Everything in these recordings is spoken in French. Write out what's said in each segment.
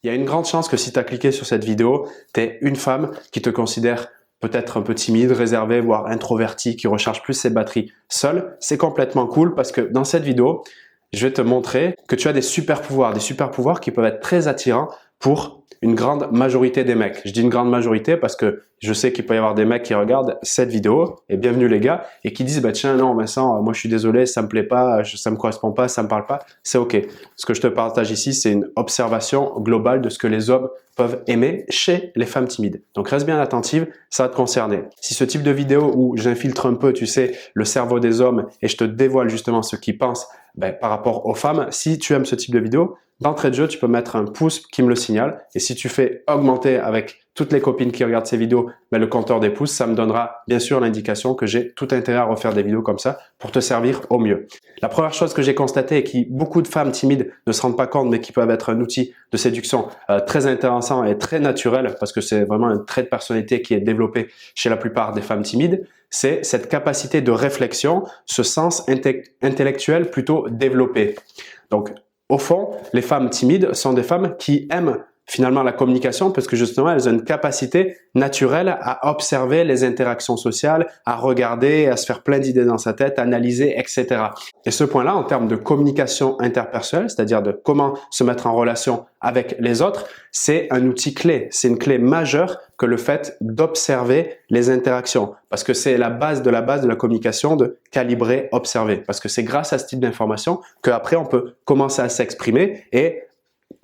Il y a une grande chance que si tu as cliqué sur cette vidéo, tu es une femme qui te considère peut-être un peu timide, réservée, voire introvertie, qui recharge plus ses batteries seule. C'est complètement cool parce que dans cette vidéo, je vais te montrer que tu as des super pouvoirs qui peuvent être très attirants pour une grande majorité des mecs. Je dis une grande majorité parce que je sais qu'il peut y avoir des mecs qui regardent cette vidéo, et bienvenue les gars, et qui disent « bah tiens non Vincent, moi je suis désolé, ça me plaît pas, ça me correspond pas, ça me parle pas », c'est ok. Ce que je te partage ici, c'est une observation globale de ce que les hommes peuvent aimer chez les femmes timides. Donc reste bien attentive, ça va te concerner. Si ce type de vidéo où j'infiltre un peu, tu sais, le cerveau des hommes et je te dévoile justement ce qu'ils pensent par rapport aux femmes, si tu aimes ce type de vidéo, d'entrée de jeu, tu peux mettre un pouce qui me le signale. Et si tu fais augmenter avec toutes les copines qui regardent ces vidéos, le compteur des pouces, ça me donnera bien sûr l'indication que j'ai tout intérêt à refaire des vidéos comme ça pour te servir au mieux. La première chose que j'ai constatée et qui beaucoup de femmes timides ne se rendent pas compte, mais qui peuvent être un outil de séduction très intéressant et très naturel, parce que c'est vraiment un trait de personnalité qui est développé chez la plupart des femmes timides, c'est cette capacité de réflexion, ce sens intellectuel plutôt développé. Donc, au fond, les femmes timides sont des femmes qui aiment finalement la communication parce que justement, elles ont une capacité naturelle à observer les interactions sociales, à regarder, à se faire plein d'idées dans sa tête, à analyser, etc. Et ce point-là, en termes de communication interpersonnelle, c'est-à-dire de comment se mettre en relation avec les autres, c'est un outil clé. C'est une clé majeure que le fait d'observer les interactions. Parce que c'est la base de la communication, de calibrer, observer. Parce que c'est grâce à ce type d'information qu'après, on peut commencer à s'exprimer et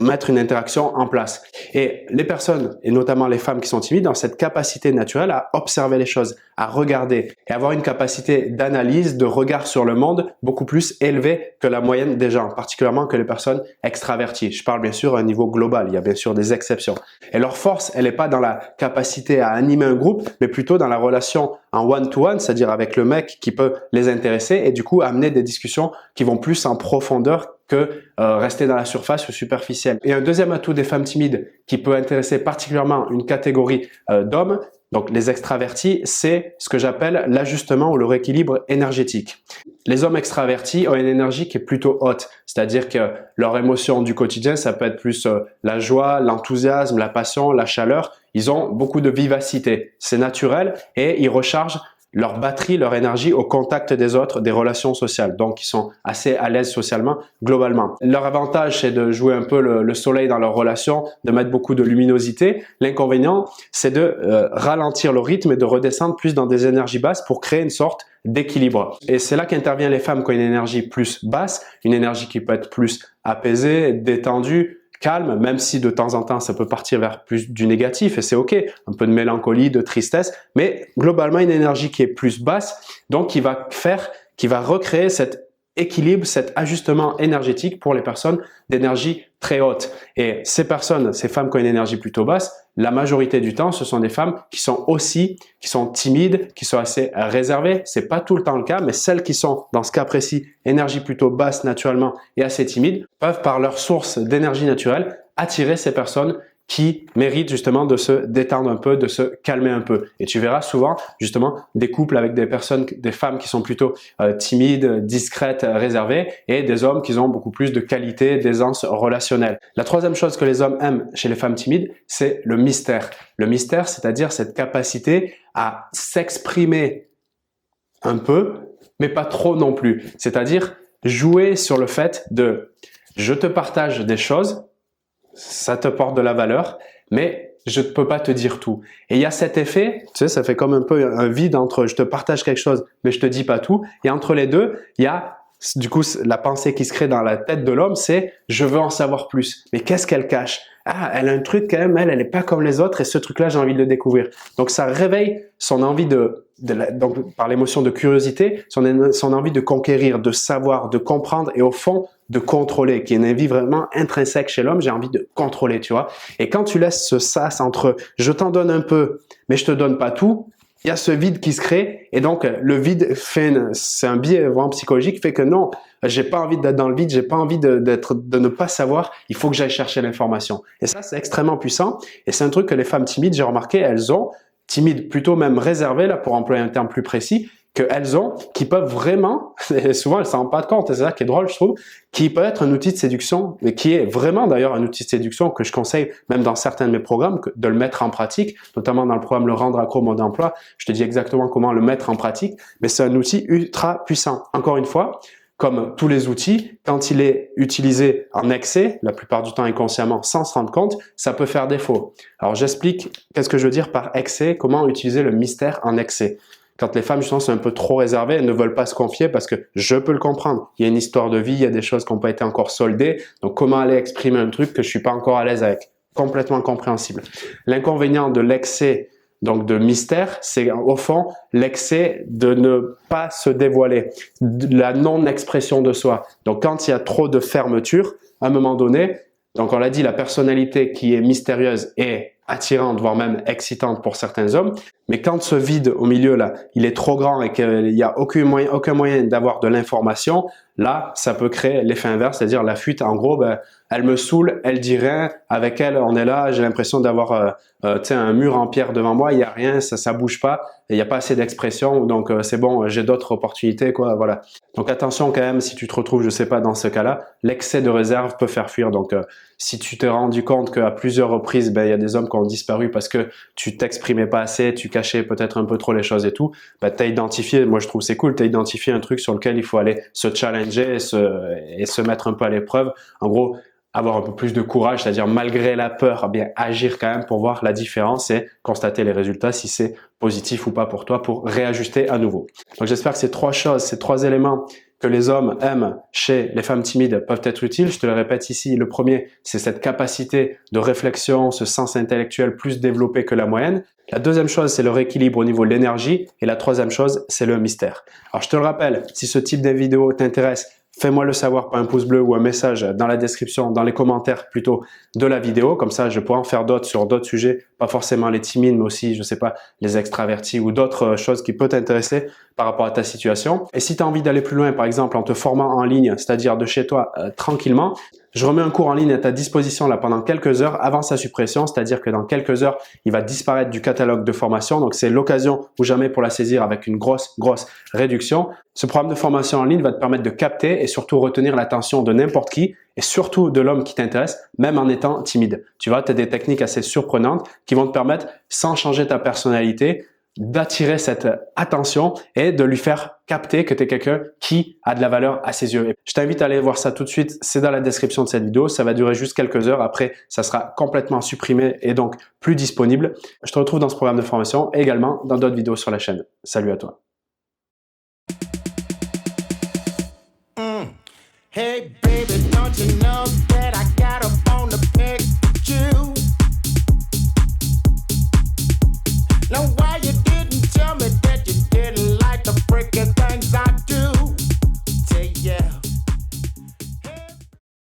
mettre une interaction en place. Et les personnes, et notamment les femmes qui sont timides, ont cette capacité naturelle à observer les choses, à regarder et avoir une capacité d'analyse, de regard sur le monde beaucoup plus élevée que la moyenne des gens, particulièrement que les personnes extraverties. Je parle bien sûr à un niveau global, il y a bien sûr des exceptions. Et leur force, elle n'est pas dans la capacité à animer un groupe, mais plutôt dans la relation en one-to-one, c'est-à-dire avec le mec qui peut les intéresser et du coup amener des discussions qui vont plus en profondeur que rester dans la surface ou superficielle. Et un deuxième atout des femmes timides qui peut intéresser particulièrement une catégorie d'hommes, donc les extravertis, c'est ce que j'appelle l'ajustement ou le rééquilibre énergétique. Les hommes extravertis ont une énergie qui est plutôt haute, c'est-à-dire que leur émotion du quotidien, ça peut être plus la joie, l'enthousiasme, la passion, la chaleur. Ils ont beaucoup de vivacité, c'est naturel et ils rechargent leur batterie, leur énergie au contact des autres, des relations sociales. Donc, ils sont assez à l'aise socialement, globalement. Leur avantage, c'est de jouer un peu le soleil dans leurs relations, de mettre beaucoup de luminosité. L'inconvénient, c'est de ralentir le rythme et de redescendre plus dans des énergies basses pour créer une sorte d'équilibre. Et c'est là qu'interviennent les femmes qui ont une énergie plus basse, une énergie qui peut être plus apaisée, détendue, calme, même si de temps en temps ça peut partir vers plus du négatif et c'est ok, un peu de mélancolie, de tristesse, mais globalement une énergie qui est plus basse, donc qui va recréer cet équilibre, cet ajustement énergétique pour les personnes d'énergie très haute. Et ces personnes, ces femmes qui ont une énergie plutôt basse, la majorité du temps, ce sont des femmes qui sont timides, qui sont assez réservées. C'est pas tout le temps le cas, mais celles qui sont, dans ce cas précis, énergie plutôt basse naturellement et assez timides, peuvent par leur source d'énergie naturelle attirer ces personnes qui méritent justement de se détendre un peu, de se calmer un peu. Et tu verras souvent justement des couples avec des femmes qui sont plutôt timides, discrètes, réservées et des hommes qui ont beaucoup plus de qualité, d'aisance relationnelle. La troisième chose que les hommes aiment chez les femmes timides, c'est le mystère. Le mystère, c'est-à-dire cette capacité à s'exprimer un peu, mais pas trop non plus. C'est-à-dire jouer sur le fait de « je te partage des choses », ça te porte de la valeur, mais je ne peux pas te dire tout. Et il y a cet effet, tu sais, ça fait comme un peu un vide entre je te partage quelque chose, mais je te dis pas tout. Et entre les deux, il y a du coup la pensée qui se crée dans la tête de l'homme, c'est je veux en savoir plus. Mais qu'est-ce qu'elle cache? Ah, elle a un truc quand même, elle est pas comme les autres et ce truc-là, j'ai envie de le découvrir. Donc ça réveille son envie donc par l'émotion de curiosité, son envie de conquérir, de savoir, de comprendre et au fond de contrôler, qui est une envie vraiment intrinsèque chez l'homme, j'ai envie de contrôler, tu vois. Et quand tu laisses ce sas entre je t'en donne un peu, mais je te donne pas tout, il y a ce vide qui se crée et donc le vide c'est un biais vraiment psychologique, fait que non, j'ai pas envie d'être dans le vide, j'ai pas envie de ne pas savoir, il faut que j'aille chercher l'information. Et ça, c'est extrêmement puissant et c'est un truc que les femmes timides, j'ai remarqué, elles ont, timides plutôt même réservées, là pour employer un terme plus précis, qu'elles ont, qui peuvent vraiment, et souvent elles ne s'en rendent pas compte, c'est ça qui est drôle je trouve, qui peut être un outil de séduction, mais qui est vraiment d'ailleurs un outil de séduction que je conseille même dans certains de mes programmes, de le mettre en pratique, notamment dans le programme Le Rendre Accro Mode Emploi, je te dis exactement comment le mettre en pratique, mais c'est un outil ultra puissant. Encore une fois, comme tous les outils, quand il est utilisé en excès, la plupart du temps inconsciemment, sans se rendre compte, ça peut faire défaut. Alors j'explique qu'est-ce que je veux dire par excès, comment utiliser le mystère en excès. Quand les femmes, justement, sont un peu trop réservées, elles ne veulent pas se confier parce que je peux le comprendre. Il y a une histoire de vie, il y a des choses qui n'ont pas été encore soldées. Donc, comment aller exprimer un truc que je suis pas encore à l'aise avec? Complètement compréhensible. L'inconvénient de l'excès, donc de mystère, c'est au fond l'excès de ne pas se dévoiler, de la non-expression de soi. Donc, quand il y a trop de fermeture, à un moment donné, donc on l'a dit, la personnalité qui est mystérieuse est attirante, voire même excitante pour certains hommes. Mais quand ce vide au milieu là, il est trop grand et qu'il n'y a aucun moyen d'avoir de l'information, là, ça peut créer l'effet inverse, c'est-à-dire la fuite. En gros, ben, elle me saoule, elle dit rien, avec elle, on est là, j'ai l'impression d'avoir un mur en pierre devant moi, il n'y a rien, ça bouge pas, il n'y a pas assez d'expression, donc c'est bon, j'ai d'autres opportunités, quoi, voilà. Donc attention quand même, si tu te retrouves, je sais pas, dans ce cas-là, l'excès de réserve peut faire fuir. Donc si tu t'es rendu compte qu'à plusieurs reprises, ben, il y a des hommes qui ont disparu parce que tu t'exprimais pas assez, tu cachais peut-être un peu trop les choses et tout, ben, tu as identifié, moi je trouve c'est cool, tu as identifié un truc sur lequel il faut aller se challenger et se mettre un peu à l'épreuve. En gros, avoir un peu plus de courage, c'est-à-dire malgré la peur, bien agir quand même pour voir la différence et constater les résultats, si c'est positif ou pas pour toi, pour réajuster à nouveau. Donc j'espère que ces trois choses, ces trois éléments que les hommes aiment chez les femmes timides peuvent être utiles. Je te le répète ici, le premier, c'est cette capacité de réflexion, ce sens intellectuel plus développé que la moyenne. La deuxième chose, c'est le rééquilibre au niveau de l'énergie. Et la troisième chose, c'est le mystère. Alors je te le rappelle, si ce type de vidéo t'intéresse, fais-moi le savoir par un pouce bleu ou un message dans la description, dans les commentaires plutôt de la vidéo. Comme ça, je pourrais en faire d'autres sur d'autres sujets, pas forcément les timides, mais aussi, je sais pas, les extravertis ou d'autres choses qui peuvent t'intéresser par rapport à ta situation. Et si tu as envie d'aller plus loin, par exemple, en te formant en ligne, c'est-à-dire de chez toi, tranquillement, je remets un cours en ligne à ta disposition là pendant quelques heures avant sa suppression, c'est-à-dire que dans quelques heures, il va disparaître du catalogue de formation. Donc, c'est l'occasion ou jamais pour la saisir avec une grosse réduction. Ce programme de formation en ligne va te permettre de capter et surtout retenir l'attention de n'importe qui et surtout de l'homme qui t'intéresse, même en étant timide. Tu vois, tu as des techniques assez surprenantes qui vont te permettre, sans changer ta personnalité, d'attirer cette attention et de lui faire capter que tu es quelqu'un qui a de la valeur à ses yeux. Je t'invite à aller voir ça tout de suite, c'est dans la description de cette vidéo, ça va durer juste quelques heures, après ça sera complètement supprimé et donc plus disponible. Je te retrouve dans ce programme de formation et également dans d'autres vidéos sur la chaîne. Salut à toi. Hey,